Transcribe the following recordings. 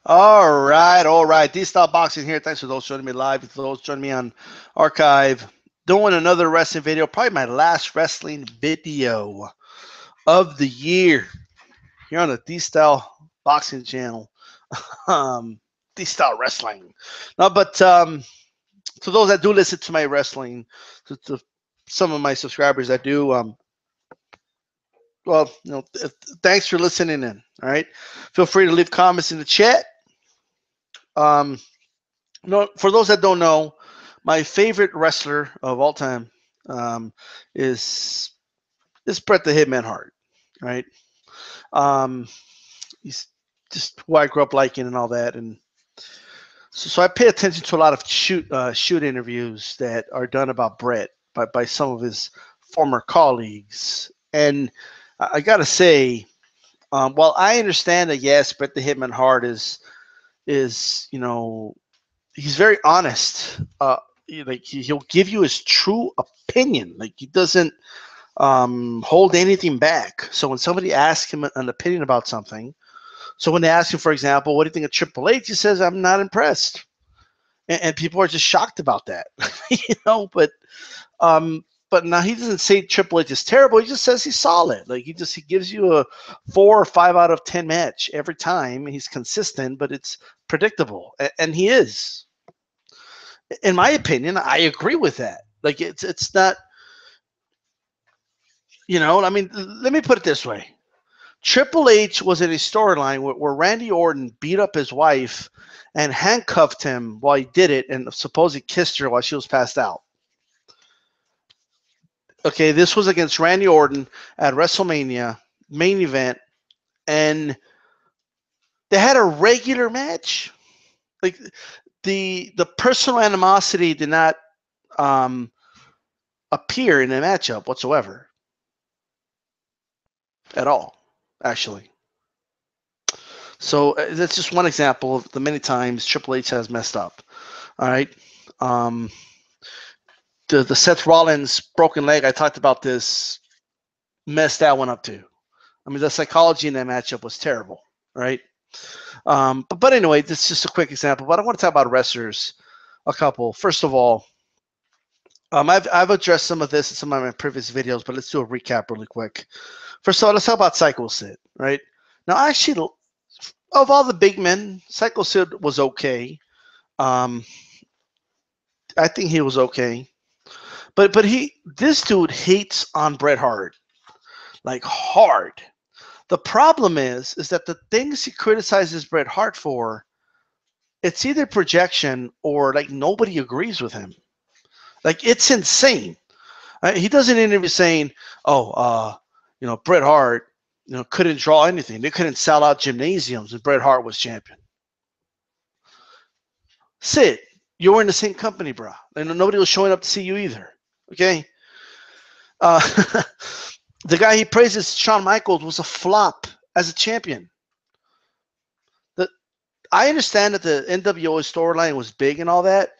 All right, all right. DStyleBoxing here. Thanks for those joining me live, for those joining me on archive. Doing another wrestling video, probably my last wrestling video of the year here on the DStyleBoxing channel. D-Style Wrestling. No, but to those that do listen to my wrestling, to some of my subscribers that do, well, thanks for listening in. All right, feel free to leave comments in the chat. Um, No, for those that don't know, my favorite wrestler of all time um, is is Bret the Hitman Hart, right? Um, he's just who I grew up liking and all that, and so I pay attention to a lot of shoot interviews that are done about Bret by some of his former colleagues, and I gotta say, while I understand that yes, Bret the Hitman Hart is he's very honest. Like he'll give you his true opinion. Like he doesn't hold anything back. So when somebody asks him an opinion about something, so when they ask him, for example, what do you think of Triple H? He says, "I'm not impressed," and people are just shocked about that, Um, but now he doesn't say Triple H is terrible. He just says he's solid. Like he gives you a 4 or 5 out of 10 match every time. He's consistent, but it's predictable, and he is. In my opinion, I agree with that. Like it's not, I mean, let me put it this way. Triple H was in a storyline where Randy Orton beat up his wife and handcuffed him while he did it and supposedly kissed her while she was passed out. Okay, this was against Randy Orton at WrestleMania main event, and they had a regular match. Like the personal animosity did not um, appear in the matchup whatsoever at all, actually. So that's just one example of the many times Triple H has messed up. All right. Um, the Seth Rollins broken leg, I talked about this, messed that one up too. I mean, the psychology in that matchup was terrible, right? But anyway, this is just a quick example. But I want to talk about wrestlers, a couple. First of all, I've addressed some of this in some of my previous videos, but let's do a recap really quick. First of all, let's talk about Psycho Sid, right? Now, actually, of all the big men, Psycho Sid was okay. Um, I think he was okay, but this dude hates on Bret Hart like hard. The problem is that the things he criticizes Bret Hart for, it's either projection or like nobody agrees with him. Like it's insane. He does an interview saying, "Oh, Bret Hart, couldn't draw anything. They couldn't sell out gymnasiums, and Bret Hart was champion." Sid, you were in the same company, bro, and nobody was showing up to see you either. Okay. Uh, the guy he praises, Shawn Michaels, was a flop as a champion. I understand that the NWO storyline was big and all that,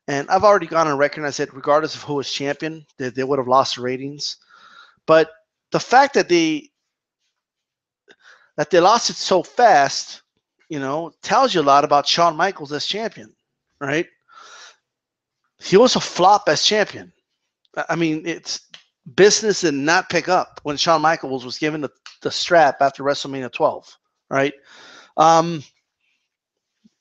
and I've already gone on record and I said, regardless of who was champion, they would have lost the ratings. But the fact that they lost it so fast, tells you a lot about Shawn Michaels as champion, right? He was a flop as champion. I mean, it's business did not pick up when Shawn Michaels was given the strap after WrestleMania 12, right?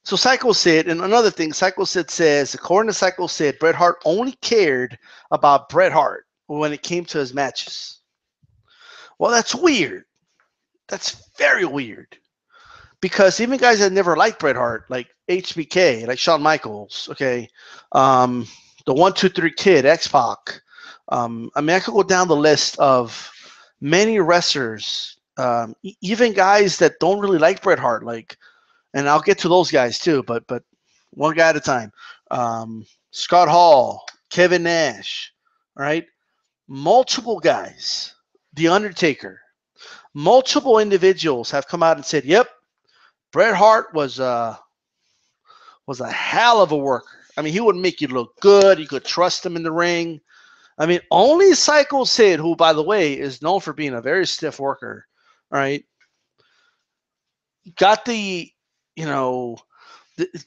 So Psycho Sid, and another thing, Psycho Sid says, according to Psycho Sid, Bret Hart only cared about Bret Hart when it came to his matches. Well, that's weird. That's very weird. Because even guys that never liked Bret Hart, like HBK, like Shawn Michaels, okay, the 1-2-3 Kid, X-Pac, I mean, I could go down the list of many wrestlers, even guys that don't really like Bret Hart, like, and I'll get to those guys too, but one guy at a time. Scott Hall, Kevin Nash, right? Multiple guys, The Undertaker, multiple individuals have come out and said, "Yep, Bret Hart was a hell of a worker. I mean, he would make you look good. You could trust him in the ring. I mean, only Psycho Sid, who, by the way, is known for being a very stiff worker, right, got the you know,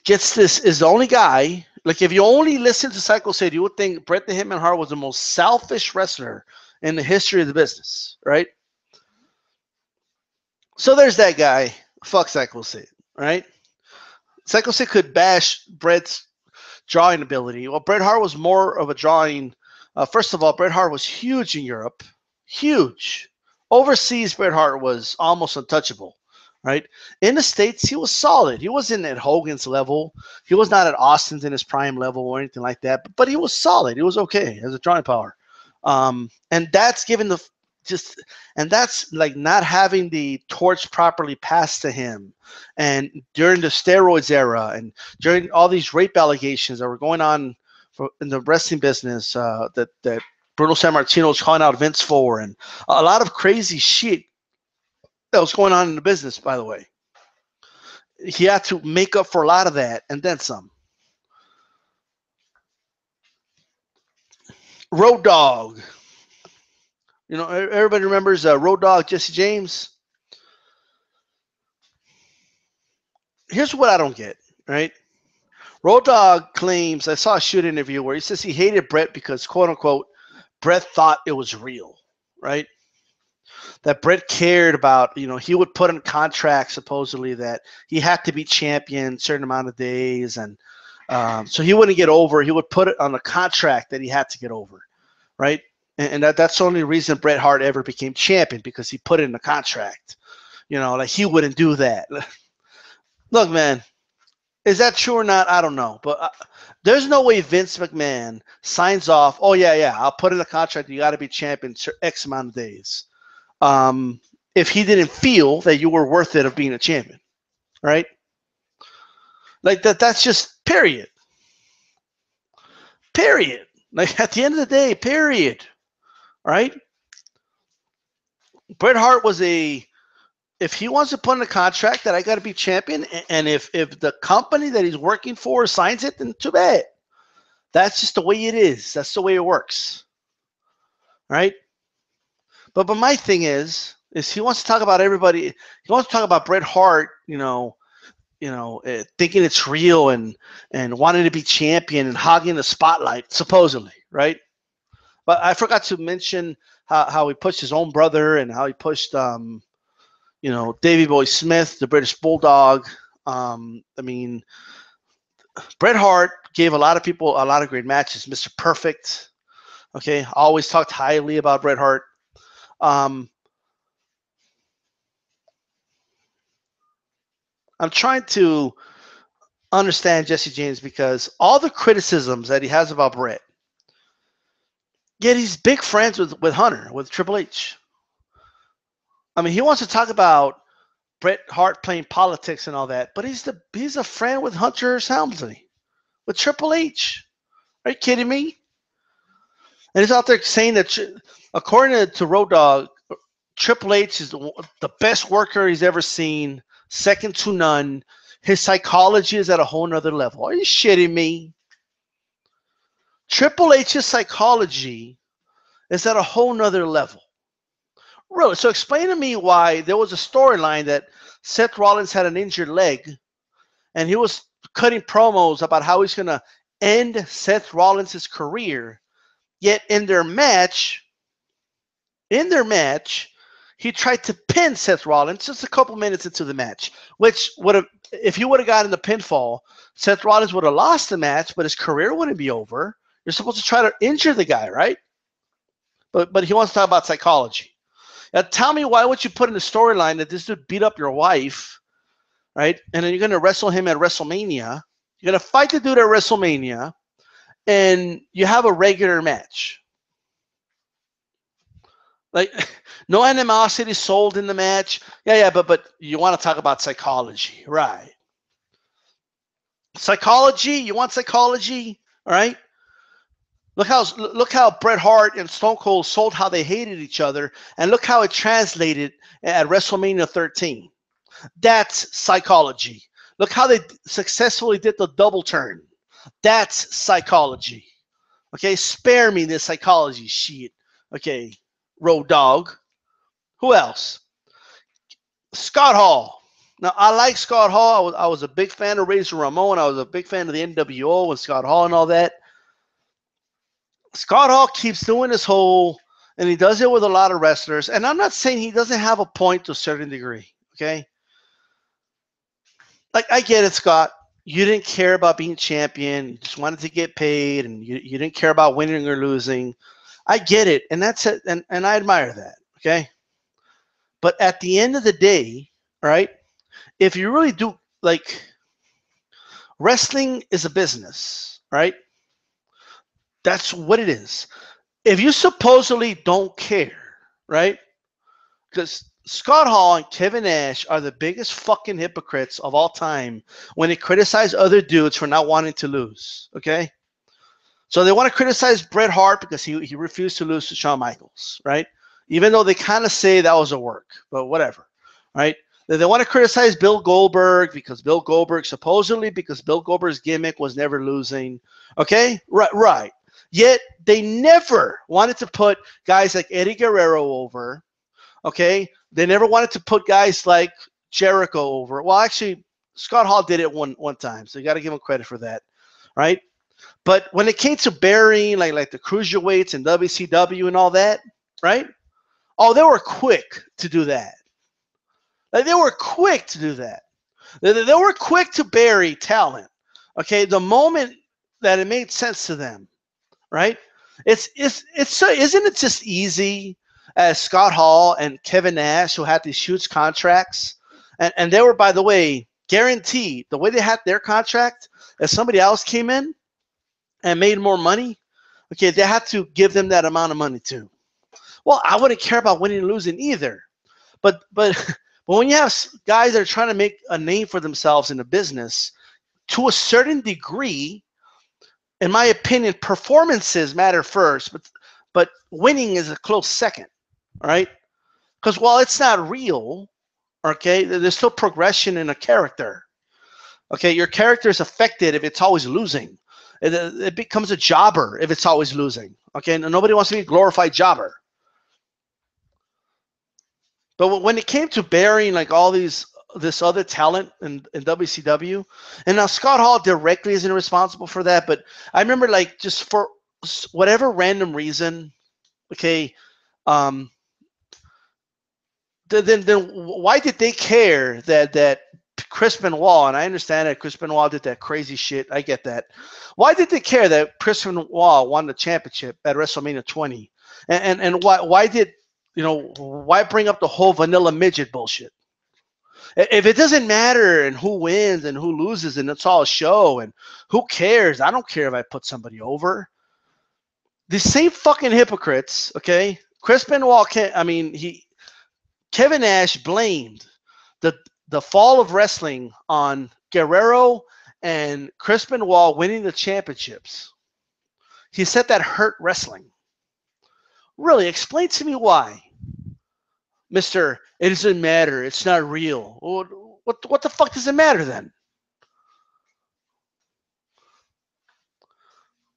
gets this, is the only guy. Like, if you only listen to Psycho Sid, you would think Bret the Hitman Hart was the most selfish wrestler in the history of the business, right? So there's that guy. Fuck Psycho Sid, right? Psycho Sid could bash Bret's drawing ability. Well, Bret Hart was more of a drawing. First of all, Bret Hart was huge in Europe, huge. Overseas, Bret Hart was almost untouchable, right? In the States, he was solid. He wasn't at Hogan's level. He was not at Austin's in his prime level or anything like that, but he was solid. He was okay as a drawing power. And that's given the just, and that's like not having the torch properly passed to him. And during the steroids era and during all these rape allegations that were going on in the wrestling business, that Bruno Sammartino was calling out Vince for, and a lot of crazy shit that was going on in the business, by the way. He had to make up for a lot of that and then some. Road Dogg. You know, everybody remembers Road Dogg, Jesse James. Here's what I don't get, right? Road Dogg claims, I saw a shoot interview where he says he hated Bret because, quote unquote, Bret thought it was real, right? That Bret cared about, you know, he would put in contracts supposedly that he had to be champion a certain amount of days. And so he wouldn't get over. He would put it on a contract that he had to get over, right? And that's the only reason Bret Hart ever became champion, because he put it in a contract. You know, like he wouldn't do that. Look, man, is that true or not? I don't know. But there's no way Vince McMahon signs off, oh, yeah, I'll put in a contract, you got to be champion X amount of days. If he didn't feel that you were worth it of being a champion, right? Like that's just period. Period. Like at the end of the day, period. Right? Bret Hart was if he wants to put in a contract that I got to be champion, and if the company that he's working for signs it, then too bad. That's just the way it is. That's the way it works. Right? But my thing is he wants to talk about everybody. He wants to talk about Bret Hart, thinking it's real and wanting to be champion and hogging the spotlight, supposedly, right? But I forgot to mention how he pushed his own brother and how he pushed, Davey Boy Smith, the British Bulldog. I mean, Bret Hart gave a lot of people a lot of great matches. Mr. Perfect, okay, always talked highly about Bret Hart. I'm trying to understand Jesse James because all the criticisms that he has about Bret, yet he's big friends with Hunter, with Triple H. I mean, he wants to talk about Bret Hart playing politics and all that, but he's a friend with Hunter Helmsley, with Triple H. Are you kidding me? And he's out there saying that, according to Road Dogg, Triple H is the best worker he's ever seen, second to none. His psychology is at a whole nother level. Are you shitting me? Triple H's psychology is at a whole nother level. Really? So explain to me why there was a storyline that Seth Rollins had an injured leg and he was cutting promos about how he's going to end Seth Rollins' career. Yet in their match, he tried to pin Seth Rollins just a couple minutes into the match, which would have, if he would have gotten the pinfall, Seth Rollins would have lost the match, but his career wouldn't be over. You're supposed to try to injure the guy, right? But he wants to talk about psychology. Now, tell me, why would you put in the storyline that this dude beat up your wife, right? And then you're going to wrestle him at WrestleMania. You're going to fight the dude at WrestleMania, and you have a regular match. Like, no animosity sold in the match. Yeah, but you want to talk about psychology, right? Psychology? You want psychology? All right? Look how Bret Hart and Stone Cold sold how they hated each other, and look how it translated at WrestleMania 13. That's psychology. Look how they successfully did the double turn. That's psychology. Okay, spare me this psychology shit. Okay, Road Dogg. Who else? Scott Hall. Now, I like Scott Hall. I was a big fan of Razor Ramon. I was a big fan of the NWO and Scott Hall and all that. Scott Hall keeps doing this whole, and he does it with a lot of wrestlers. And I'm not saying he doesn't have a point to a certain degree, okay? Like, I get it, Scott. You didn't care about being champion. You just wanted to get paid, and you didn't care about winning or losing. I get it, and that's it, and I admire that, okay? But at the end of the day, right, if you really do, like, wrestling is a business, right? That's what it is. If you supposedly don't care, right? Because Scott Hall and Kevin Nash are the biggest fucking hypocrites of all time when they criticize other dudes for not wanting to lose, okay? So they want to criticize Bret Hart because he refused to lose to Shawn Michaels, right? Even though they kind of say that was a work, but whatever, right? They want to criticize Bill Goldberg because Bill Goldberg's gimmick was never losing, okay? Right. Yet they never wanted to put guys like Eddie Guerrero over, okay? They never wanted to put guys like Jericho over. Well, actually, Scott Hall did it one time, so you got to give him credit for that, right? But when it came to burying like the cruiserweights and WCW and all that, right? Oh, they were quick to do that. Like, they were quick to do that. They were quick to bury talent, okay? The moment that it made sense to them, right? It's so, isn't it just easy as Scott Hall and Kevin Nash, who had these huge contracts, and they were, by the way, guaranteed, the way they had their contract, if somebody else came in and made more money, okay, they had to give them that amount of money too. Well, I wouldn't care about winning and losing either. But when you have guys that are trying to make a name for themselves in a business, to a certain degree, in my opinion, performances matter first, but winning is a close second, all right? Because while it's not real, okay, there's still progression in a character. Okay, your character is affected if it's always losing. It becomes a jobber if it's always losing. Okay, and nobody wants to be a glorified jobber. But when it came to burying like all this other talent in WCW, and now Scott Hall directly isn't responsible for that, but I remember, like, just for whatever random reason, okay, then why did they care that Chris Benoit, and I understand that Chris Benoit did that crazy shit, I get that. Why did they care that Chris Benoit won the championship at WrestleMania 20? And why did, why bring up the whole vanilla midget bullshit? If it doesn't matter and who wins and who loses and it's all a show and who cares, I don't care if I put somebody over. The same fucking hypocrites, okay? Chris Benoit Kevin Nash blamed the fall of wrestling on Guerrero and Chris Benoit winning the championships. He said that hurt wrestling. Really, explain to me why. Mr. It doesn't matter. It's not real. What the fuck does it matter then?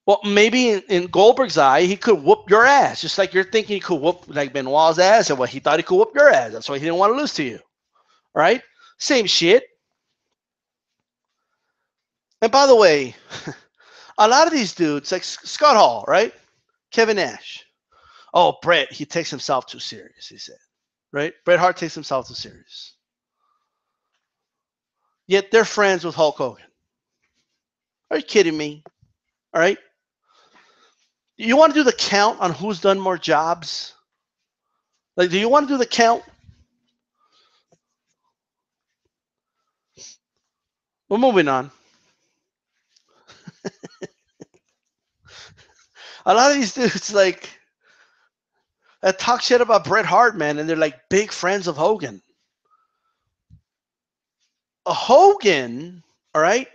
Well, maybe in Goldberg's eye, he could whoop your ass, just like you're thinking he could whoop like Benoit's ass, and he thought he could whoop your ass. That's why he didn't want to lose to you. All right? Same shit. And by the way, a lot of these dudes, like Scott Hall, right? Kevin Nash. Oh, Bret, he takes himself too serious, he said. Right? Bret Hart takes himself too serious. Yet they're friends with Hulk Hogan. Are you kidding me? All right? You want to do the count on who's done more jobs? Like, do you want to do the count? We're moving on. A lot of these dudes, like, that talk shit about Bret Hart, man, and they're like big friends of Hogan. Hogan, all right,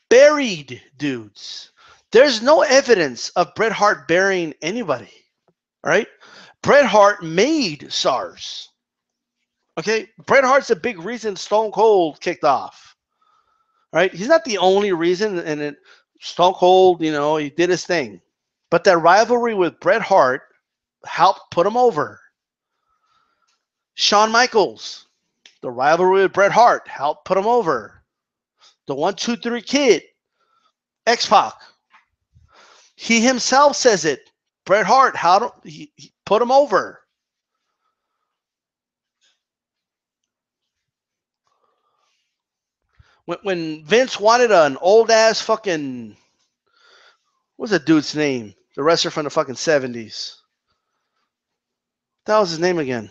buried dudes. There's no evidence of Bret Hart burying anybody, all right? Bret Hart made SARS. Okay, Bret Hart's a big reason Stone Cold kicked off. Right? He's not the only reason, and Stone Cold, he did his thing. But that rivalry with Bret Hart helped put him over. Shawn Michaels, The rivalry with Bret Hart helped put him over. The 1, 2, 3 kid, X-Pac. He himself says it. Bret Hart, he put him over. When Vince wanted an old ass fucking, what's that dude's name? The wrestler from the fucking 70s. What was his name again?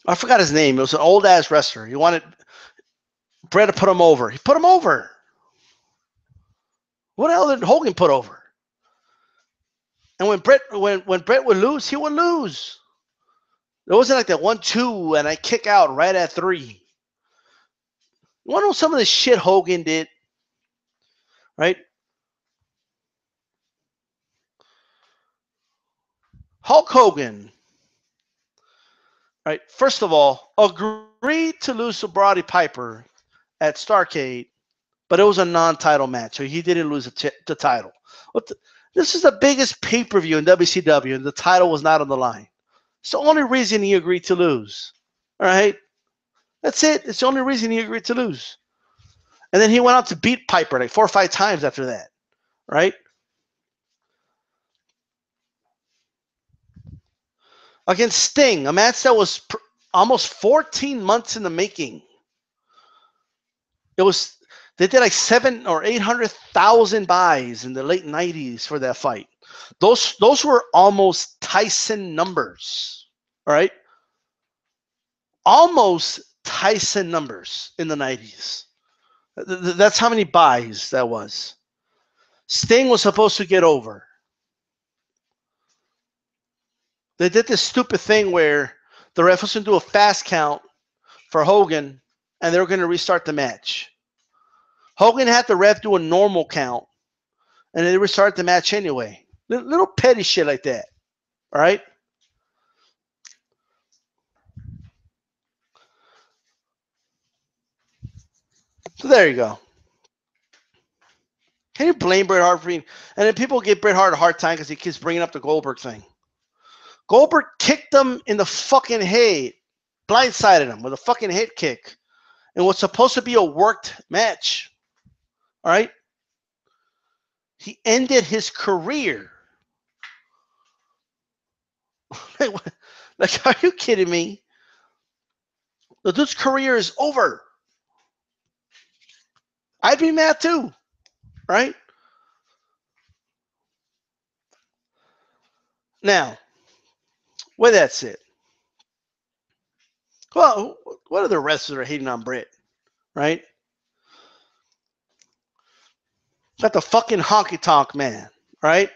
I forgot his name. It was an old ass wrestler. He wanted Bret to put him over. He put him over. What the hell did Hogan put over? And when Bret would lose, he would lose. It wasn't like that 1, 2 and I kick out right at 3. You want to know some of the shit Hogan did? Right? Hulk Hogan, right? First of all, agreed to lose to Roddy Piper at Starrcade, but it was a non-title match, so he didn't lose the title. This is the biggest pay-per-view in WCW, and the title was not on the line. It's the only reason he agreed to lose. All right? That's it. It's the only reason he agreed to lose. And then he went out to beat Piper like 4 or 5 times after that. Right? Against Sting, a match that was almost 14 months in the making. They did like 700,000 or 800,000 buys in the late 90s for that fight. Those were almost Tyson numbers. All right? Almost Tyson numbers in the 90s. That's how many buys that was. Sting was supposed to get over. They did this stupid thing where the ref was going to do a fast count for Hogan, and they were going to restart the match. Hogan had the ref do a normal count, and they restarted the match anyway. Little petty shit like that. All right? So there you go. Can you blame Bret Hart for being... And then people give Bret Hart a hard time because he keeps bringing up the Goldberg thing. Goldberg kicked him in the fucking head. Blindsided him with a fucking head kick. And what's supposed to be a worked match. All right? He ended his career. Like, are you kidding me? The dude's career is over. I'd be mad too. Right? Now, with that said, well, what other wrestlers are hating on Bret? Right? Got the fucking honky tonk man, right?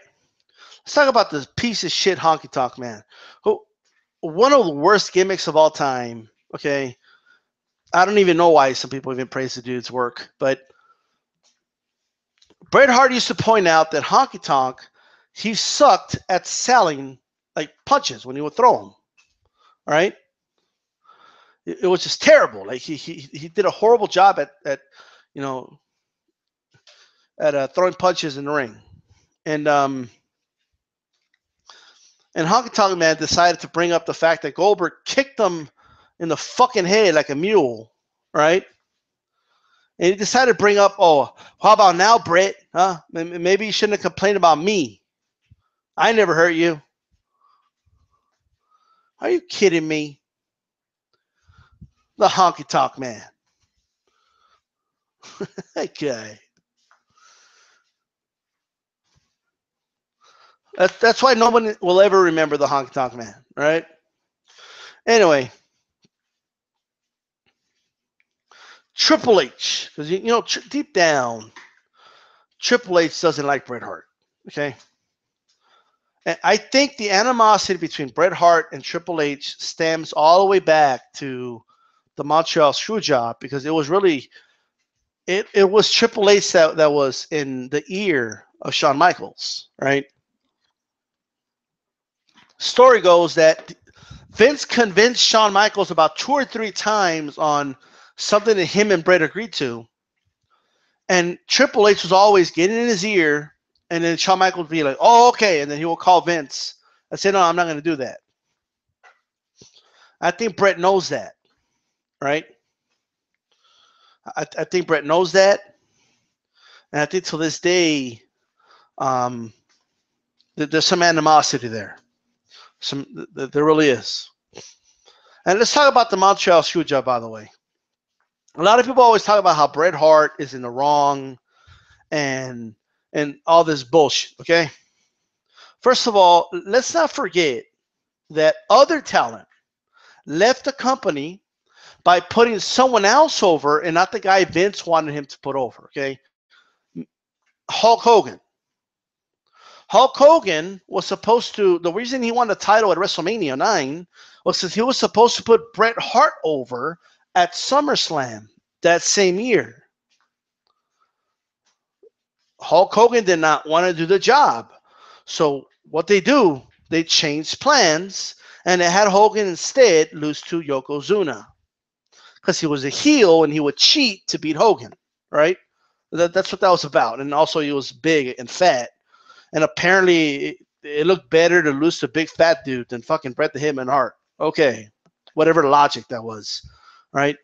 Let's talk about this piece of shit honky tonk man. Who, one of the worst gimmicks of all time. Okay, I don't even know why some people even praise the dude's work, but Bret Hart used to point out that honky tonk, he sucked at selling like punches when he would throw them. All right, it was just terrible. Like he did a horrible job at you know at throwing punches in the ring, and Honky Tonk Man decided to bring up the fact that Goldberg kicked him in the fucking head like a mule, right? And he decided to bring up, oh, how about now, Bret? Huh? Maybe you shouldn't have complained about me. I never hurt you. Are you kidding me? The Honky Tonk Man. Okay. That's why no one will ever remember the Honky Tonk Man, right? Anyway. Triple H, because you know deep down, Triple H doesn't like Bret Hart. Okay, and I think the animosity between Bret Hart and Triple H stems all the way back to the Montreal Screwjob, because it was really it was Triple H that was in the ear of Shawn Michaels, right? Story goes that Vince convinced Shawn Michaels about 2 or 3 times on something that him and Bret agreed to. And Triple H was always getting in his ear, and then Shawn Michaels would be like, oh, okay. And then he will call Vince and say, no, I'm not going to do that. I think Bret knows that, right? I think Bret knows that, and I think to this day, um, there's some animosity there. There really is. And let's talk about the Montreal Screwjob, by the way. A lot of people always talk about how Bret Hart is in the wrong and all this bullshit, okay? First of all, let's not forget that other talent left the company by putting someone else over and not the guy Vince wanted him to put over, okay? Hulk Hogan. Hulk Hogan was supposed to, the reason he won the title at WrestleMania 9 was because he was supposed to put Bret Hart over at SummerSlam that same year. Hulk Hogan did not want to do the job. So what they do, they changed plans and they had Hogan instead lose to Yokozuna because he was a heel and he would cheat to beat Hogan, right? That's what that was about. And also he was big and fat. And apparently it looked better to lose to a big fat dude than fucking Bret the Hitman Hart. Okay, whatever logic that was, right?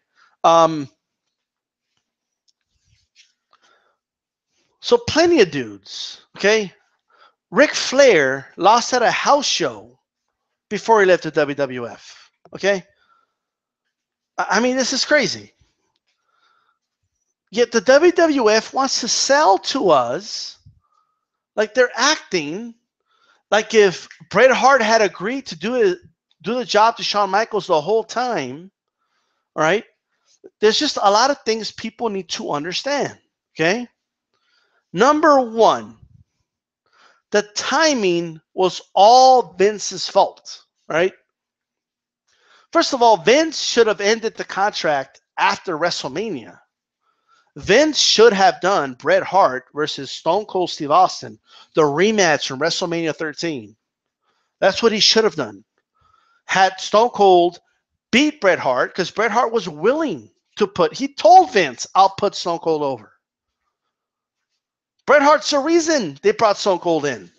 So plenty of dudes, okay? Ric Flair lost at a house show before he left the WWF, okay? I mean, this is crazy. Yet the WWF wants to sell to us like they're acting like if Bret Hart had agreed to do the job to Shawn Michaels the whole time, all right? There's just a lot of things people need to understand, okay? Number one, the timing was all Vince's fault, right? First of all, Vince should have ended the contract after WrestleMania. Vince should have done Bret Hart versus Stone Cold Steve Austin, the rematch from WrestleMania 13. That's what he should have done. Had Stone Cold beat Bret Hart, because Bret Hart was willing to he told Vince, I'll put Stone Cold over. Bret Hart's the reason they brought Stone Cold in.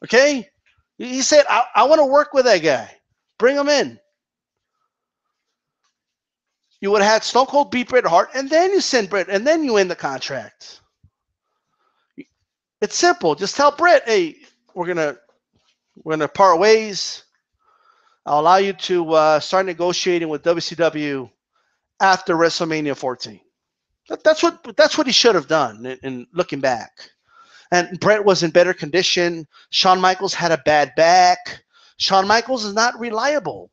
Okay? He said, I want to work with that guy. Bring him in. You would have had Stone Cold beat Bret Hart, and then you send Bret, and then you end the contract. It's simple. Just tell Bret, hey, we're gonna part ways. I'll allow you to start negotiating with WCW after WrestleMania 14. That's what he should have done. In looking back, and Bret was in better condition. Shawn Michaels had a bad back. Shawn Michaels is not reliable.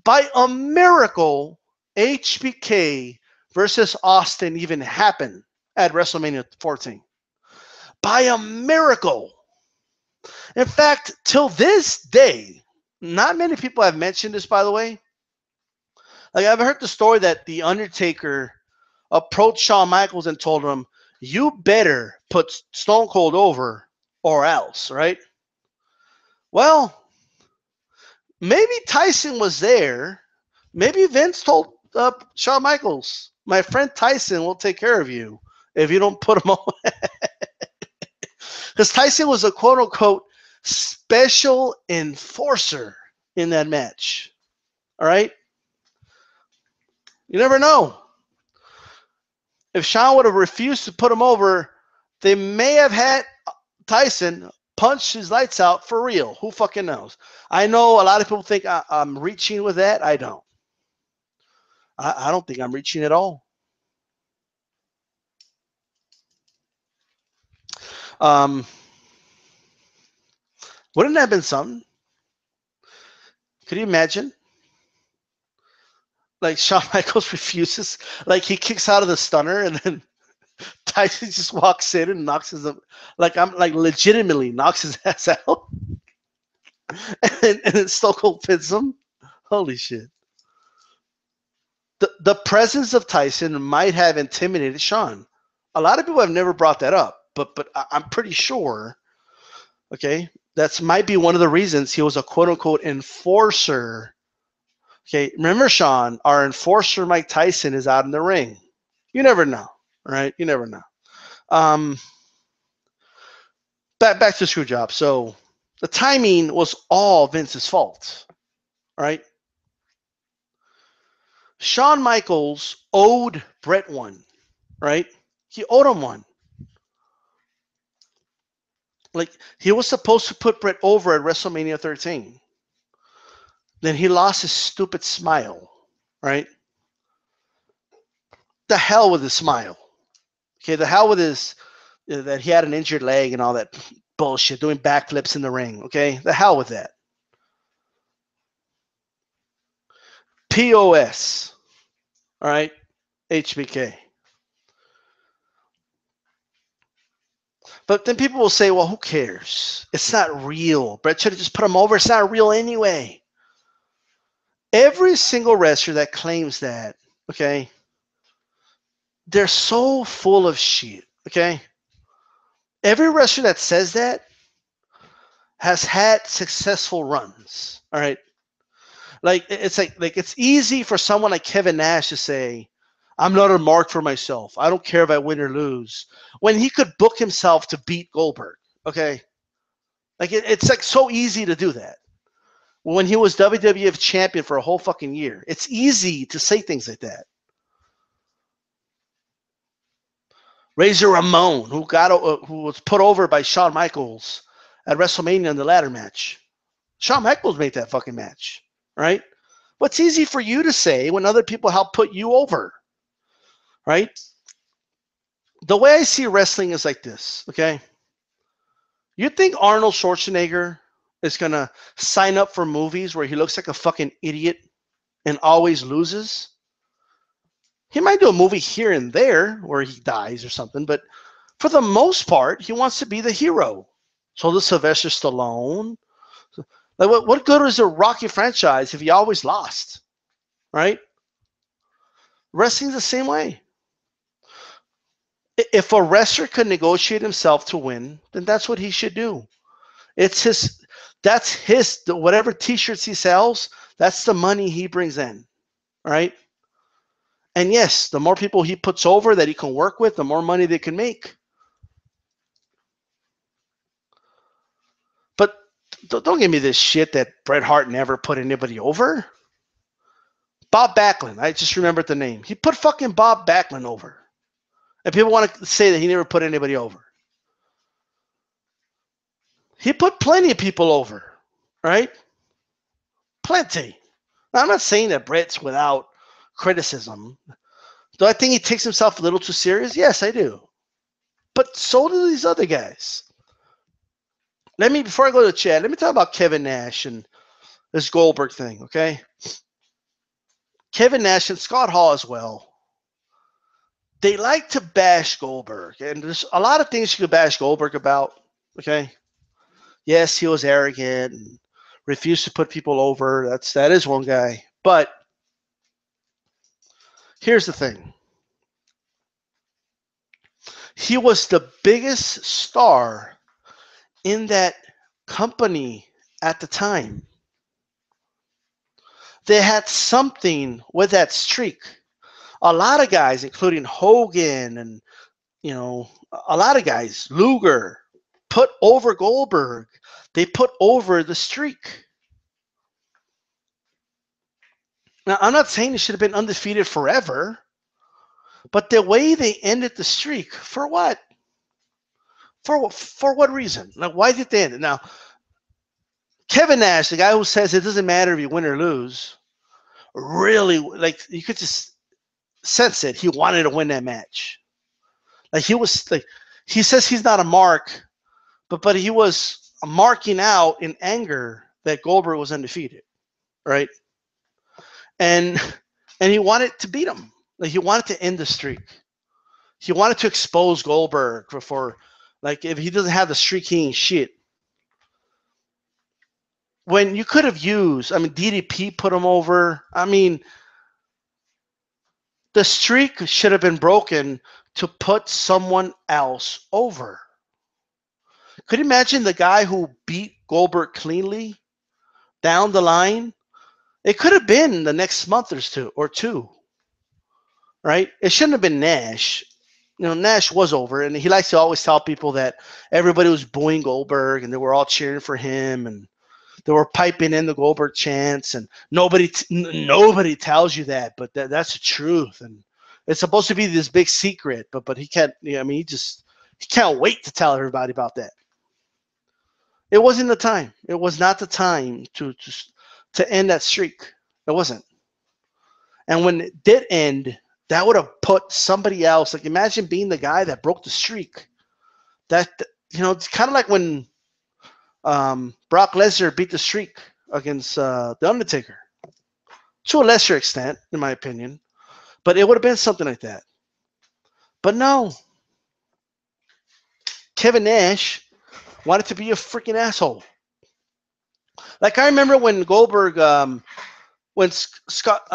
By a miracle, HBK versus Austin even happened at WrestleMania 14. By a miracle. In fact, till this day, not many people have mentioned this, by the way. Like, I've heard the story that The Undertaker approached Shawn Michaels and told him, you better put Stone Cold over or else, right? Well, maybe Tyson was there. Maybe Vince told Shawn Michaels, my friend Tyson will take care of you if you don't put him on. Because Tyson was a quote-unquote special enforcer in that match. All right? You never know. If Shawn would have refused to put him over, they may have had Tyson punch his lights out for real. Who fucking knows? I know a lot of people think I'm reaching with that. I don't. I don't think I'm reaching at all. Wouldn't that have been something? Could you imagine? Like Shawn Michaels refuses, like he kicks out of the stunner, and then Tyson just walks in and knocks his, legitimately knocks his ass out, and then Stone Cold pins him. Holy shit! The presence of Tyson might have intimidated Shawn. A lot of people have never brought that up, but I'm pretty sure. Okay, that's might be one of the reasons he was a quote unquote enforcer. Okay, remember, Shawn, our enforcer Mike Tyson is out in the ring. You never know, right? You never know. Back to Screwjob. So the timing was all Vince's fault, right? Shawn Michaels owed Bret one, right? He owed him one. Like, he was supposed to put Bret over at WrestleMania 13. Then he lost his stupid smile, right? The hell with his smile. Okay, the hell with his that he had an injured leg and all that bullshit, doing backflips in the ring. Okay, the hell with that. POS. All right, HBK. But then people will say, well, who cares? It's not real. Bret should have just put him over. It's not real anyway. Every single wrestler that claims that, okay, they're so full of shit, okay? Every wrestler that says that has had successful runs, all right? Like it's easy for someone like Kevin Nash to say, I'm not a mark for myself. I don't care if I win or lose. When he could book himself to beat Goldberg, okay? Like it's like so easy to do that. When he was WWF champion for a whole fucking year, it's easy to say things like that. Razor Ramon, who was put over by Shawn Michaels at WrestleMania in the ladder match. Shawn Michaels made that fucking match, right? What's easy for you to say when other people help put you over, right? The way I see wrestling is like this, okay? You think Arnold Schwarzenegger is going to sign up for movies where he looks like a fucking idiot and always loses? He might do a movie here and there where he dies or something, but for the most part, he wants to be the hero. So does Sylvester Stallone. Like, what good is a Rocky franchise if he always lost, right? Wrestling's the same way. If a wrestler could negotiate himself to win, then that's what he should do. That's his, whatever t-shirts he sells, that's the money he brings in, right? And yes, the more people he puts over that he can work with, the more money they can make. But don't give me this shit that Bret Hart never put anybody over. Bob Backlund, I just remembered the name. He put fucking Bob Backlund over. And people want to say that he never put anybody over. He put plenty of people over, right? Plenty. Now, I'm not saying that Bret's without criticism. Do I think he takes himself a little too serious? Yes, I do. But so do these other guys. Before I go to the chat, let me talk about Kevin Nash and this Goldberg thing, okay? Kevin Nash and Scott Hall as well. They like to bash Goldberg. And there's a lot of things you could bash Goldberg about, okay? Yes, he was arrogant and refused to put people over. That is one guy. But here's the thing. He was the biggest star in that company at the time. They had something with that streak. A lot of guys, including Hogan and, a lot of guys, Luger, put over Goldberg. They put over the streak. Now, I'm not saying it should have been undefeated forever, but the way they ended the streak, for what? For what reason? Like, why did they end it? Now, Kevin Nash, the guy who says it doesn't matter if you win or lose, really, like, you could just sense it. He wanted to win that match. Like, he says he's not a mark, but he was marking out in anger that Goldberg was undefeated, right? And he wanted to beat him. Like, he wanted to end the streak. He wanted to expose Goldberg for like, if he doesn't have the streak, he ain't shit. When you could have used, DDP put him over. The streak should have been broken to put someone else over. Could you imagine the guy who beat Goldberg cleanly down the line? It could have been the next month or two, right? It shouldn't have been Nash. Nash was over, and he likes to always tell people that everybody was booing Goldberg and they were all cheering for him, and they were piping in the Goldberg chants, and nobody tells you that, but that's the truth, and it's supposed to be this big secret, but he can't. I mean, he can't wait to tell everybody about that. It wasn't the time. It was not the time to end that streak. It wasn't. And when it did end, that would have put somebody else. Like, imagine being the guy that broke the streak. That, it's kind of like when Brock Lesnar beat the streak against The Undertaker. To a lesser extent, in my opinion. But it would have been something like that. But no. Kevin Nash wanted to be a freaking asshole. Like, I remember when Goldberg, when Scott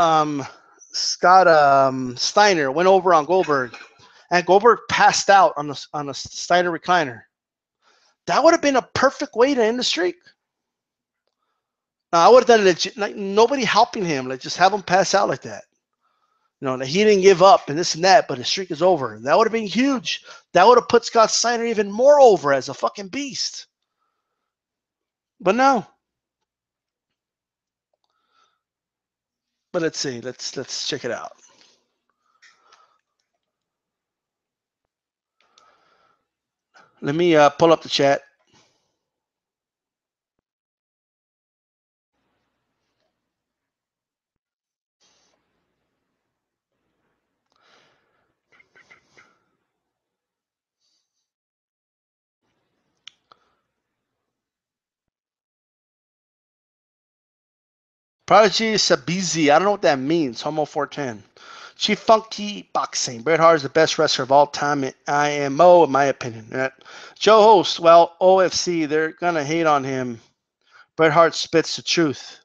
Steiner went over on Goldberg, and Goldberg passed out on a Steiner recliner. That would have been a perfect way to end the streak. I would have done it like nobody helping him, like just have him pass out like that. That he didn't give up and this and that, but his streak is over. That would have been huge. That would have put Scott Steiner even more over as a fucking beast. But no. But let's see. Let's check it out. Let me pull up the chat. Prodigy Sabizi. I don't know what that means. Homo 410. Chief Funky Boxing. Bret Hart is the best wrestler of all time in IMO, in my opinion. Joe Host. Well, OFC, they're going to hate on him. Bret Hart spits the truth.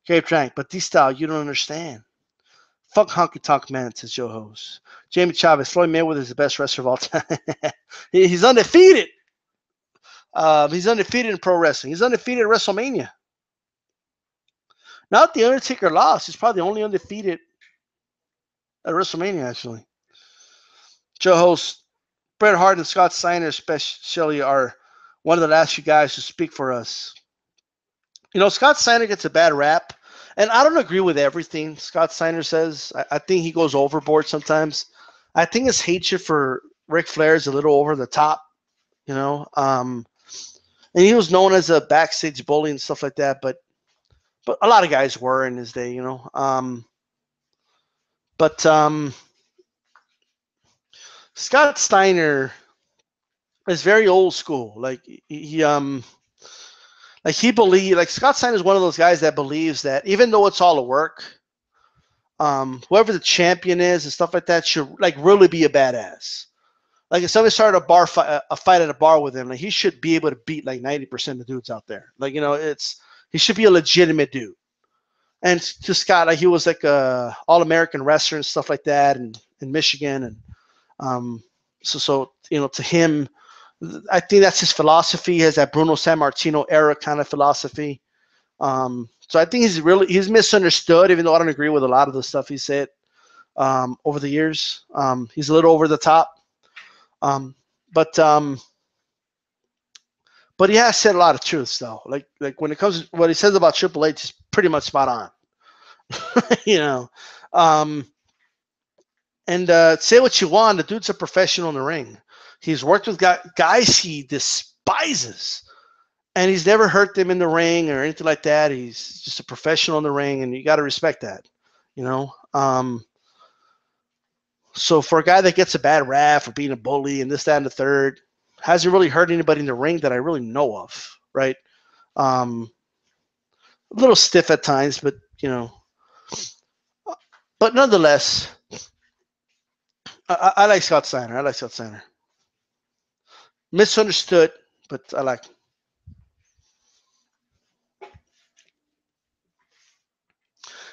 Gabe Trank. But DStyle, you don't understand. Fuck Honky Tonk Man, says Joe Host. Jamie Chavez. Floyd Mayweather is the best wrestler of all time. He's undefeated. He's undefeated in pro wrestling. He's undefeated at WrestleMania. Not the Undertaker lost. He's probably the only undefeated at WrestleMania, actually. Joe Host, Bret Hart and Scott Steiner especially are one of the last few guys to speak for us. Scott Steiner gets a bad rap, and I don't agree with everything Scott Steiner says. I think he goes overboard sometimes. I think his hatred for Ric Flair is a little over the top, and he was known as a backstage bully and stuff like that, but a lot of guys were in his day, Scott Steiner is very old school. Like he believes, like Scott Steiner is one of those guys that believes that even though it's all a work, whoever the champion is and stuff like that should like really be a badass. Like if somebody started a fight at a bar with him, like he should be able to beat like 90% of the dudes out there. Like he should be a legitimate dude. And to Scott, like he was like a All-American wrestler and stuff like that, and in Michigan, and so to him, I think that's his philosophy. He has that Bruno Sammartino era kind of philosophy. So I think he's misunderstood, even though I don't agree with a lot of the stuff he said over the years. He's a little over the top, but he has said a lot of truths though. Like when it comes to what he says about Triple H is pretty much spot on. Say what you want, the dude's a professional in the ring. He's worked with guys he despises, and he's never hurt them in the ring or anything like that. He's just a professional in the ring, and you got to respect that, So for a guy that gets a bad rap for being a bully and this, that, and the third, hasn't really hurt anybody in the ring that I really know of, right? A little stiff at times, but but nonetheless, I like Scott Steiner. Misunderstood, but I like him.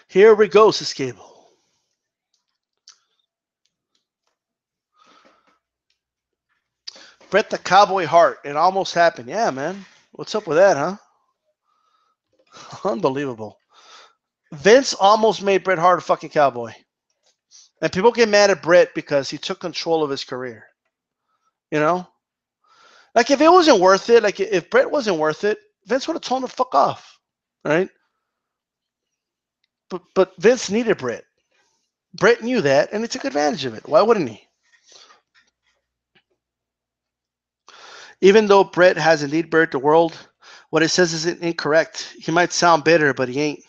Here we go, says Cable. Bret the Cowboy Hart. It almost happened. Yeah, man. What's up with that, huh? Unbelievable. Vince almost made Bret Hart a fucking cowboy. And people get mad at Bret because he took control of his career. Like if it wasn't worth it, like if Bret wasn't worth it, Vince would have told him to fuck off. right? But Vince needed Bret. Bret knew that, and he took advantage of it. Why wouldn't he? Even though Bret has indeed buried the world, what it says isn't incorrect. He might sound bitter, but he ain't.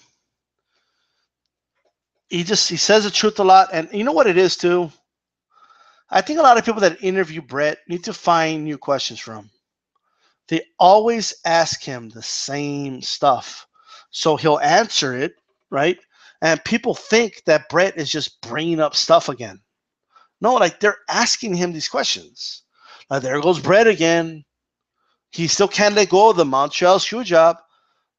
He says the truth a lot, and you know what it is too. I think a lot of people that interview Bret need to find new questions for him. They always ask him the same stuff, so he'll answer it, right? And people think that Bret is just bringing up stuff again. No, like they're asking him these questions. Like, there goes Bret again. He still can't let go of the Montreal screw job.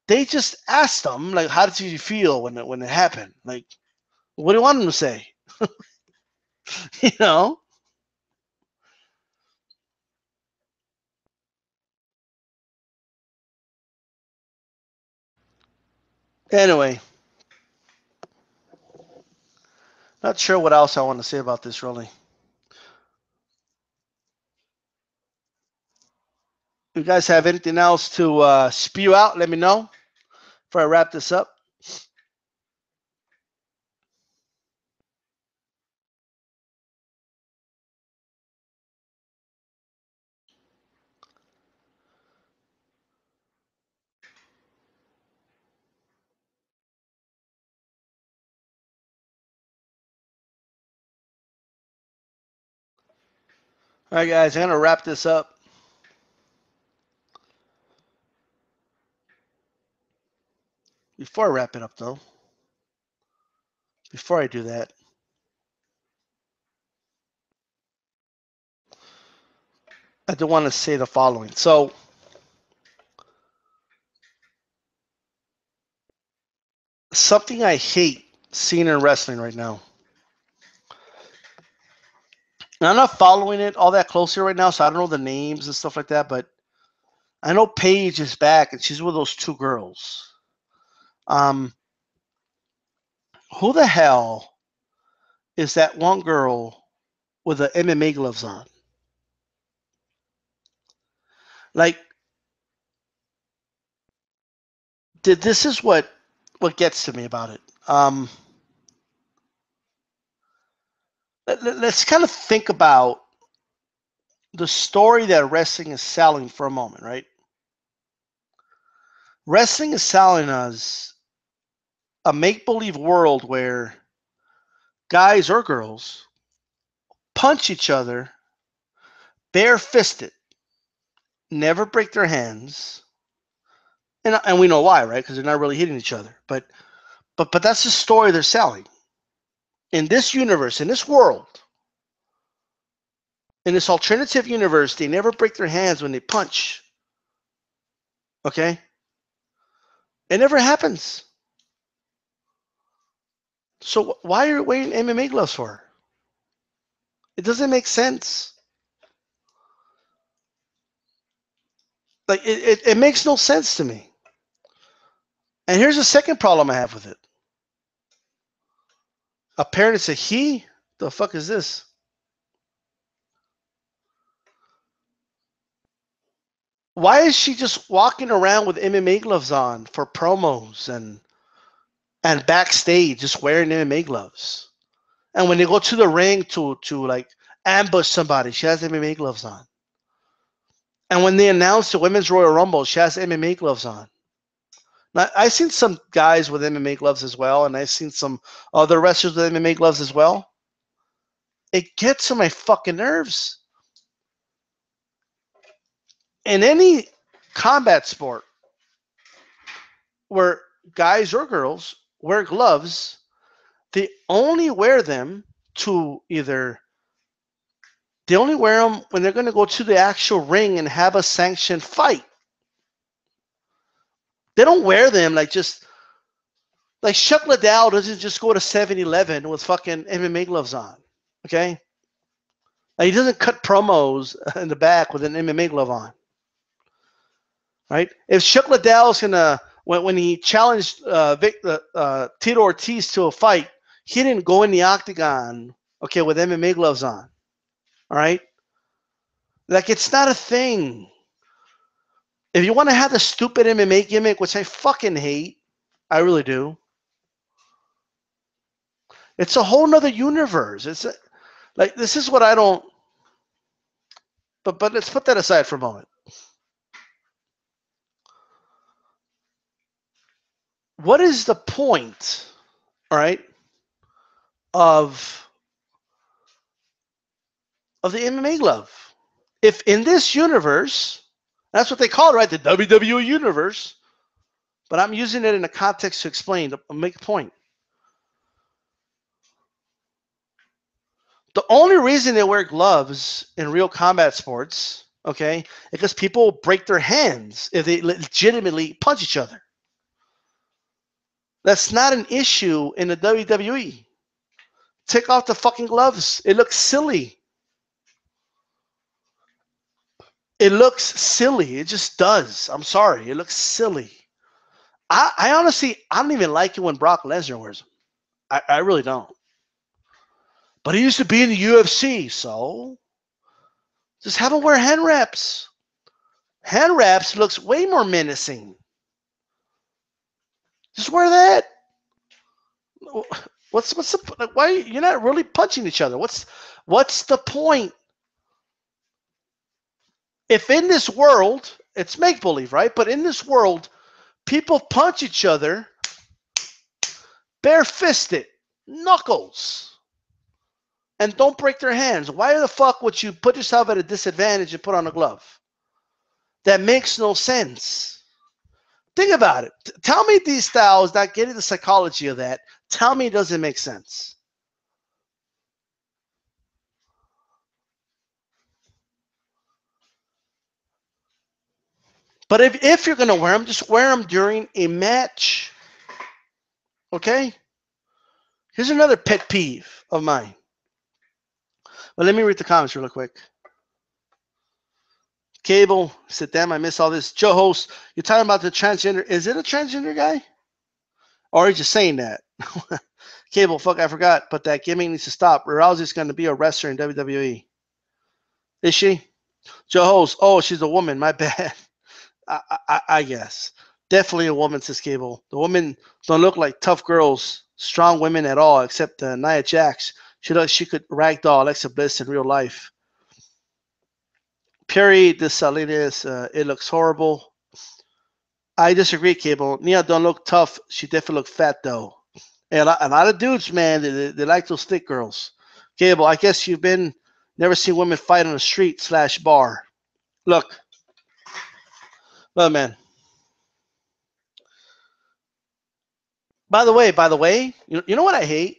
They just asked him, like, how did you feel when it happened? Like, what do you want him to say? you know? Anyway, not sure what else I want to say about this, really. If you guys have anything else to spew out, let me know before I wrap this up. All right, guys, I'm going to wrap this up. Before I wrap it up, though, before I do that, I do want to say the following. So, something I hate seeing in wrestling right now. And I'm not following it all that closely right now, so I don't know the names and stuff like that, but I know Paige is back, and she's with those two girls. Um, who the hell is that one girl with the MMA gloves on? Like, this is what gets to me about it. Let's kind of think about the story that wrestling is selling for a moment, right? Wrestling is selling us a make-believe world where guys or girls punch each other bare-fisted, never break their hands, and we know why, right? Because they're not really hitting each other. But that's the story they're selling. In this universe, in this world, in this alternative universe, they never break their hands when they punch. Okay? It never happens. So why are you wearing MMA gloves for? It doesn't make sense. Like it makes no sense to me. And here's the second problem I have with it. Apparently it's a he. The fuck is this? Why is she just walking around with MMA gloves on for promos and backstage just wearing MMA gloves? And when they go to the ring to like ambush somebody, she has MMA gloves on. And when they announce the Women's Royal Rumble, she has MMA gloves on. Now, I've seen some guys with MMA gloves as well, and I've seen some other wrestlers with MMA gloves as well. It gets on my fucking nerves. In any combat sport where guys or girls wear gloves, they only wear them to either they only wear them when they're going to go to the actual ring and have a sanctioned fight. They don't wear them like just like Chuck Liddell doesn't just go to 7-Eleven with fucking MMA gloves on. Okay? Like, he doesn't cut promos in the back with an MMA glove on. Right? If Chuck Liddell's gonna when he challenged Tito Ortiz to a fight, he didn't go in the octagon, okay, with MMA gloves on. All right? Like, it's not a thing. If you want to have the stupid MMA gimmick, which I fucking hate, I really do. It's a whole nother universe. Like, this is what I don't. But let's put that aside for a moment. What is the point, all right, of the MMA glove? If in this universe, that's what they call it, right? The WWE universe. But I'm using it in a context to explain, to make a point. The only reason they wear gloves in real combat sports, okay, is because people break their hands if they legitimately punch each other. That's not an issue in the WWE. Take off the fucking gloves. It looks silly. It looks silly. It just does. I'm sorry. It looks silly. I honestly, I don't even like it when Brock Lesnar wears them. I really don't. But he used to be in the UFC, so just have him wear hand wraps. Hand wraps looks way more menacing. Just wear that. What's the why you're not really punching each other? What's the point? If in this world, it's make believe, right? But in this world, people punch each other bare-fisted, knuckles, and don't break their hands. Why the fuck would you put yourself at a disadvantage and put on a glove? That makes no sense. Think about it. Tell me DStyle is not getting the psychology of that. Tell me it doesn't make sense. But if you're going to wear them, just wear them during a match. Okay? Here's another pet peeve of mine. But let me read the comments real quick. Cable said, damn, I miss all this. Joe Host, you're talking about the transgender. Is it a transgender guy? Or are you just saying that? Cable, fuck, I forgot. But that gimmick needs to stop. Rousey's going to be a wrestler in WWE. Is she? Joe Host, oh, she's a woman. My bad. I guess. Definitely a woman, says Cable. The women don't look like tough girls, strong women at all, except Nia Jax. She looks she could ragdoll Alexa Bliss in real life. Perry de Salinas, it looks horrible. I disagree, Cable. Nia don't look tough. She definitely look fat, though. And a lot of dudes, man, they like those thick girls. Cable, I guess you've never seen women fight on the street / bar. Look, man. By the way, you know what I hate?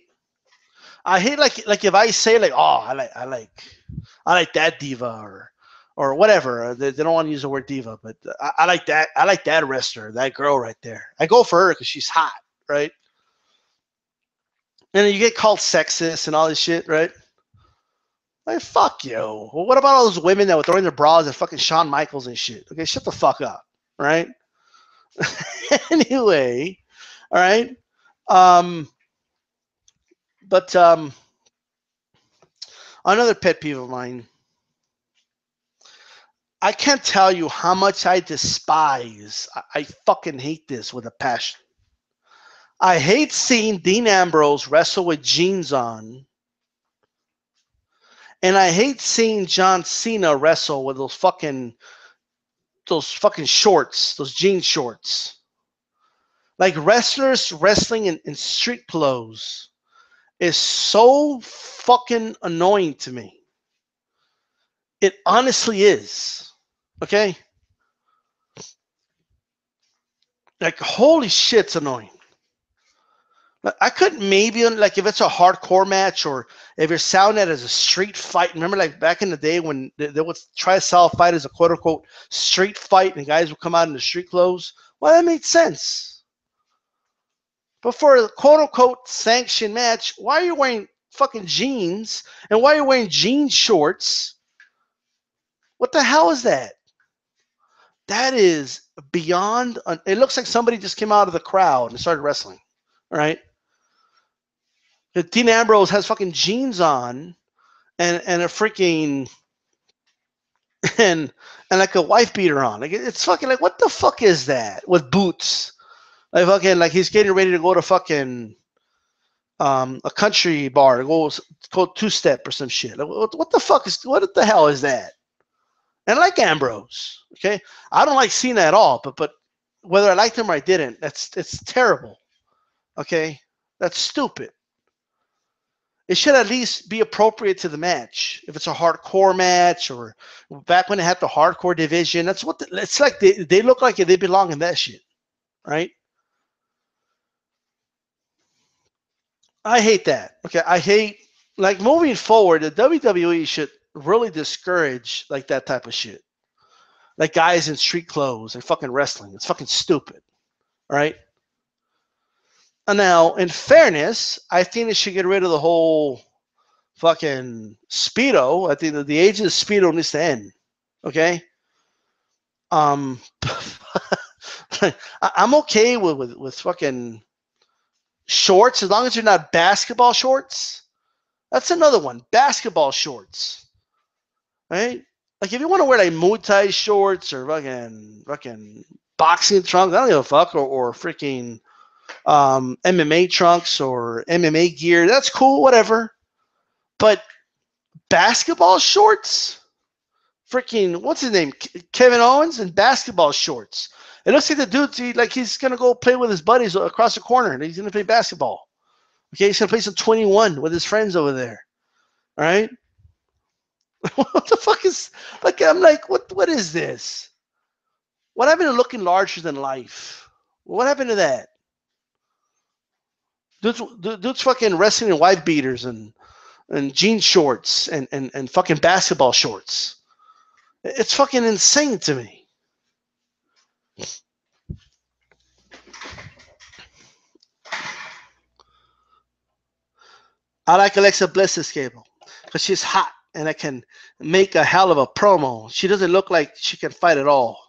I hate like if I say like, oh, I like that diva or whatever. They don't want to use the word diva, but I like that. I like that wrestler, that girl right there. I go for her because she's hot, right? And then you get called sexist and all this shit, right? Like, fuck you. Well, what about all those women that were throwing their bras at fucking Shawn Michaels and shit? Okay, shut the fuck up, right? Anyway, all right. But another pet peeve of mine. I can't tell you how much I despise. I fucking hate this with a passion. I hate seeing Dean Ambrose wrestle with jeans on. And I hate seeing John Cena wrestle with those fucking shorts, those jean shorts. Like wrestlers wrestling in street clothes is so fucking annoying to me. It honestly is. Okay? Like, holy shit, it's annoying. I could maybe, like, if it's a hardcore match or if you're selling it as a street fight. Remember, like, back in the day when they would try to sell a fight as a quote-unquote street fight and guys would come out in the street clothes? Well, that made sense. But for a quote-unquote sanctioned match, why are you wearing fucking jeans? And why are you wearing jean shorts? What the hell is that? That is beyond. It looks like somebody just came out of the crowd and started wrestling. All right? Dean Ambrose has fucking jeans on and a freaking and like a wife beater on. Like, it's fucking like, what the fuck is that with boots? Like fucking, like he's getting ready to go to fucking a country bar to go two-step or some shit. Like, what the fuck is, what the hell is that? And I like Ambrose, okay? I don't like Cena at all, but whether I liked him or I didn't, it's terrible, okay? That's stupid. It should at least be appropriate to the match. If it's a hardcore match, or back when they had the hardcore division, that's what it's like. They look like they belong in that shit, right? I hate that. Okay, I hate, like, moving forward, the WWE should really discourage like that type of shit. Like guys in street clothes and fucking wrestling. It's fucking stupid, right? And now, in fairness, I think they should get rid of the whole fucking Speedo. I think that the age of the Speedo needs to end. Okay? I'm okay with fucking shorts as long as they're not basketball shorts. That's another one. Basketball shorts. Right? Like if you want to wear like Muay Thai shorts or fucking boxing trunks, I don't give a fuck, or freaking MMA trunks or MMA gear, that's cool, whatever. But basketball shorts, freaking, what's his name? Kevin Owens in basketball shorts. It looks like the dude, like he's going to go play with his buddies across the corner and he's going to play basketball. Okay, he's going to play some 21 with his friends over there. All right? What the fuck is, like, I'm like, what is this? What happened to looking larger than life? What happened to that? Dude's fucking wrestling in wife beaters and jean shorts and fucking basketball shorts. It's fucking insane to me. I like Alexa Bliss's cable because she's hot and I can make a hell of a promo. She doesn't look like she can fight at all.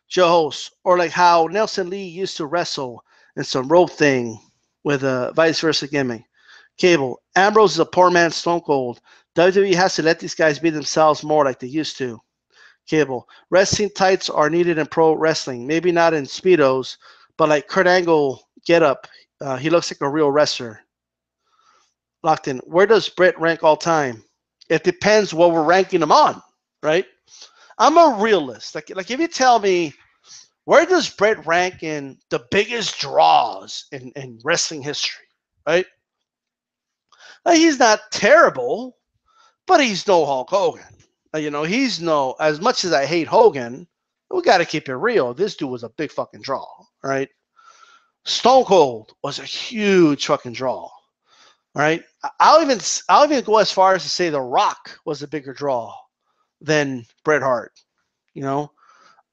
Joe Host, or like how Nelson Lee used to wrestle in some rope thing with a vice versa gimmick. Cable, Ambrose is a poor man's Stone Cold. WWE has to let these guys be themselves more like they used to. Cable, wrestling tights are needed in pro wrestling. Maybe not in Speedos, but like Kurt Angle get up. He looks like a real wrestler. Locked in. Where does Bret rank all time? It depends what we're ranking him on, right? I'm a realist. Like if you tell me, where does Bret rank in the biggest draws in wrestling history, right? Like, he's not terrible, but he's no Hulk Hogan. He's no, as much as I hate Hogan, we got to keep it real. This dude was a big fucking draw, right? Stone Cold was a huge fucking draw, right? I'll even go as far as to say The Rock was a bigger draw than Bret Hart.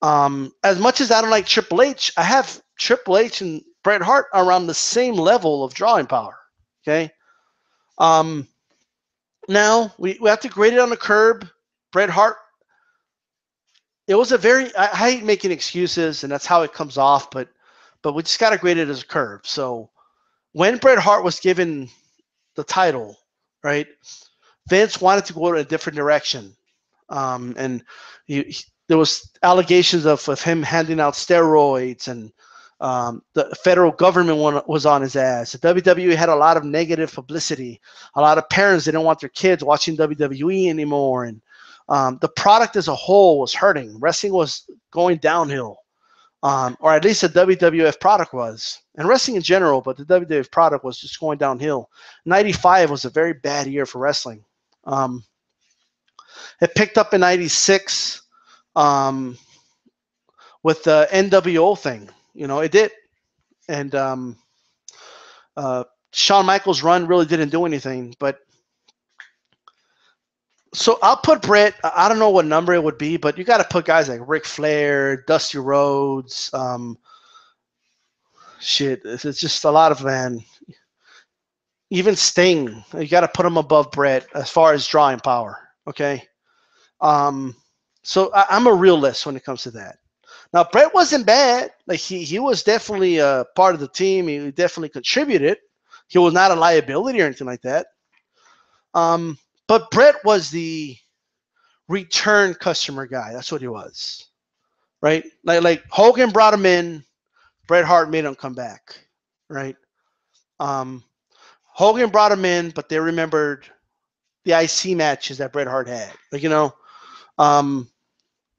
As much as I don't like Triple H, I have Triple H and Bret Hart around the same level of drawing power. Okay. Now we have to grade it on the curb. Bret Hart. It was I hate making excuses, and that's how it comes off. But we just got to grade it as a curve. So when Bret Hart was given the title, right, Vince wanted to go in a different direction, and there was allegations of him handing out steroids, and the federal government was on his ass. The WWE had a lot of negative publicity. A lot of parents didn't want their kids watching WWE anymore, and the product as a whole was hurting. Wrestling was going downhill, or at least the WWF product was, and wrestling in general, but the WWF product was just going downhill. 95 was a very bad year for wrestling. It picked up in 96 with the NWO thing. It did. And Shawn Michaels' run really didn't do anything. But so I'll put Bret, I don't know what number it would be, but you got to put guys like Ric Flair, Dusty Rhodes. It's just a lot of, man. Even Sting, you got to put him above Bret as far as drawing power. Okay. So I'm a realist when it comes to that. Now, Bret wasn't bad. Like he was definitely a part of the team. He definitely contributed. He was not a liability or anything like that. But Bret was the return customer guy. That's what he was, right? Like Hogan brought him in Bret Hart made him come back, right? Hogan brought him in, but they remembered the IC matches that Bret Hart had. Like,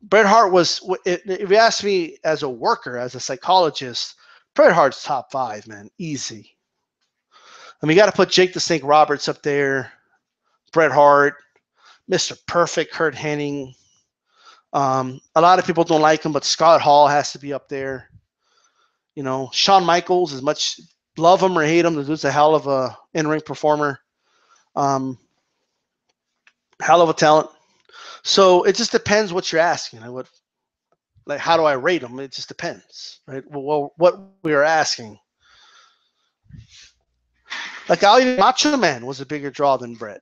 Bret Hart was, if you ask me as a worker, as a psychologist, Bret Hart's top 5, man. Easy. I mean, you got to put Jake the Snake Roberts up there, Bret Hart, Mr. Perfect, Kurt Hennig. A lot of people don't like him, but Scott Hall has to be up there. Shawn Michaels, as much love him or hate him, the dude's a hell of a in-ring performer. Hell of a talent. So it just depends what you're asking. How do I rate them? It just depends, right? Well, what we are asking. Like, Macho Man was a bigger draw than Bret.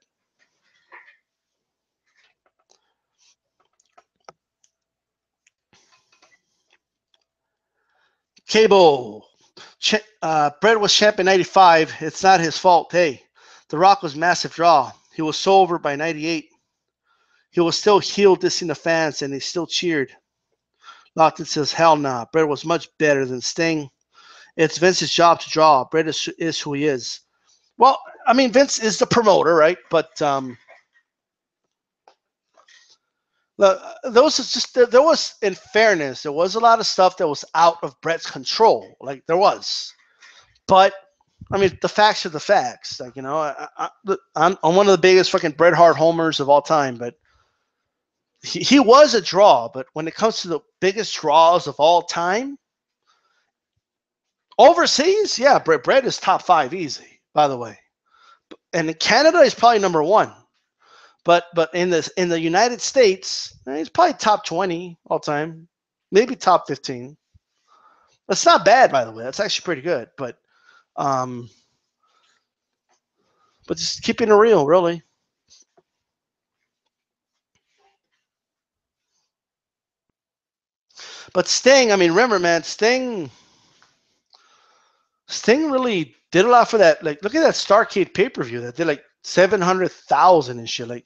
Cable. Bret was champ in 95. It's not his fault. Hey, The Rock was massive draw. He was so over by 98. He was still heel dissing the fans, and they still cheered. Lockton says, hell nah. Bret was much better than Sting. It's Vince's job to draw. Bret is who he is. Well, I mean, Vince is the promoter, right? But there was, in fairness, there was a lot of stuff that was out of Bret's control. Like, there was. But, I mean, the facts are the facts. Like, I'm one of the biggest fucking Bret Hart homers of all time, but he was a draw. But when it comes to the biggest draws of all time, overseas, yeah, Bret is top 5 easy, by the way. And in Canada, he's probably number 1. But in the United States, he's probably top 20 all time, maybe top 15. That's not bad, by the way. That's actually pretty good. But just keeping it real, really. But Sting, I mean, remember, man, Sting really did a lot for that. Like, look at that Starrcade pay-per-view that did like 700,000 and shit. Like,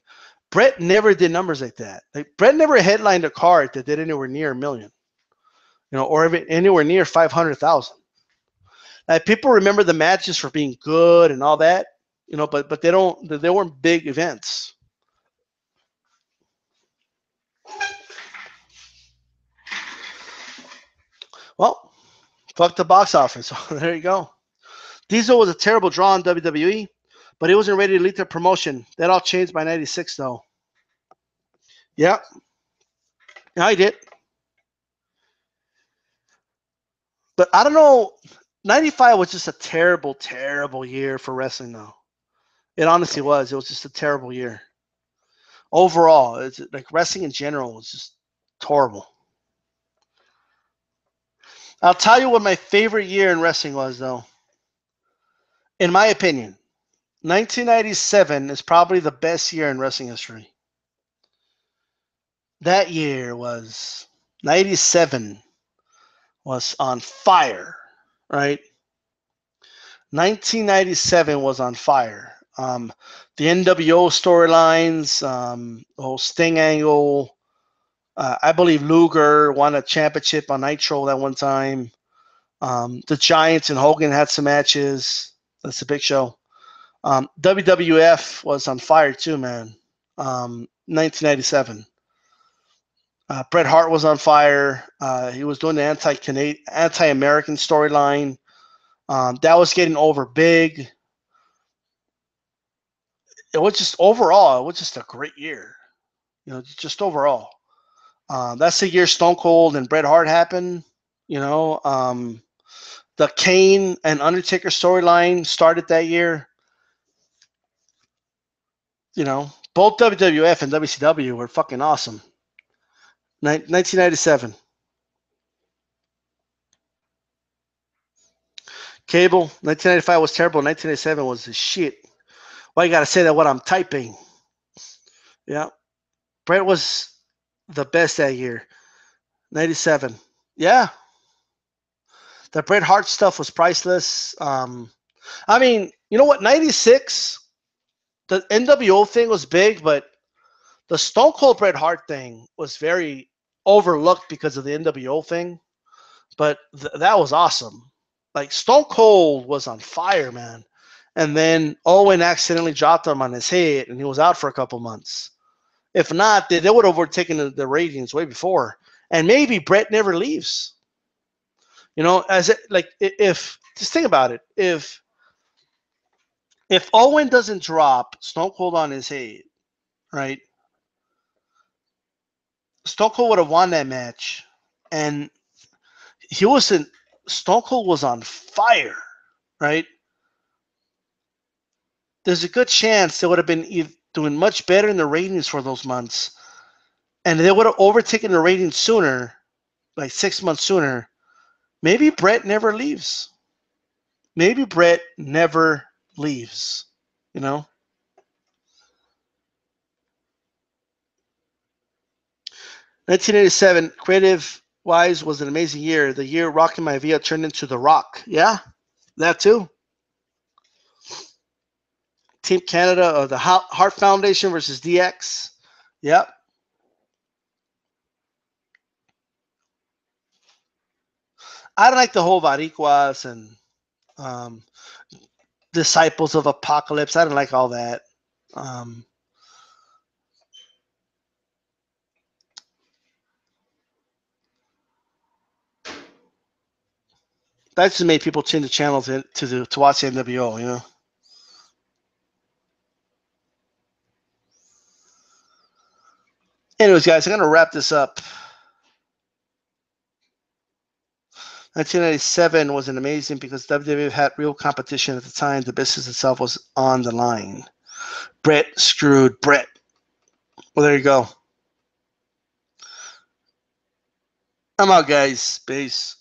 Bret never did numbers like that. Like, Bret never headlined a card that did anywhere near 1 million, or even anywhere near 500,000. Like, people remember the matches for being good and all that, but they weren't big events. Well, fuck the box office. There you go. Diesel was a terrible draw in WWE, but he wasn't ready to lead their promotion. That all changed by 96, though. Yeah. Yeah, I did. But I don't know. 95 was just a terrible, terrible year for wrestling, though. It honestly was. It was just a terrible year. Overall, it's like wrestling in general was just horrible. I'll tell you what my favorite year in wrestling was, though. In my opinion, 1997 is probably the best year in wrestling history. That year was 97 was on fire, right? 1997 was on fire. The NWO storylines, the whole Sting angle. I believe Luger won a championship on Nitro that one time. The Giants and Hogan had some matches. That's a big show. WWF was on fire too, man. 1997. Bret Hart was on fire. He was doing the anti-American storyline. That was getting over big. It was just overall, it was just a great year. Just overall. That's the year Stone Cold and Bret Hart happened. The Kane and Undertaker storyline started that year. Both WWF and WCW were fucking awesome. 1997. Cable, 1995 was terrible. 1997 was the shit. Why you gotta say that what I'm typing? Yeah. Bret was the best that year. 97. Yeah. The Bret Hart stuff was priceless. I mean, you know what? 96, the NWO thing was big, but the Stone Cold Bret Hart thing was very overlooked because of the NWO thing. But that was awesome. Like Stone Cold was on fire, man. And then Owen accidentally dropped him on his head, and he was out for a couple months. If not, they would have overtaken the ratings way before. And maybe Bret never leaves. You know, as it, like if just think about it, if Owen doesn't drop Stone Cold on his head, right? Stone Cold would have won that match, and he wasn't. Stone Cold was on fire, right? There's a good chance they would have been doing much better in the ratings for those months, and they would have overtaken the ratings sooner, like 6 months sooner. Maybe Bret never leaves. Maybe Bret never leaves. You know. 1987, creative wise, was an amazing year. The year Rocky Maivia turned into The Rock. Yeah, that too. Team Canada or the Hart Foundation versus DX. Yep. I don't like the whole Baricuas and um, Disciples of Apocalypse. I don't like all that. Um, that just made people change the channel to watch the NWO. You know. Anyways, guys, I'm gonna wrap this up. 1997 was an amazing because WWE had real competition at the time. The business itself was on the line. Bret screwed Bret. Well, there you go. I'm out, guys. Peace.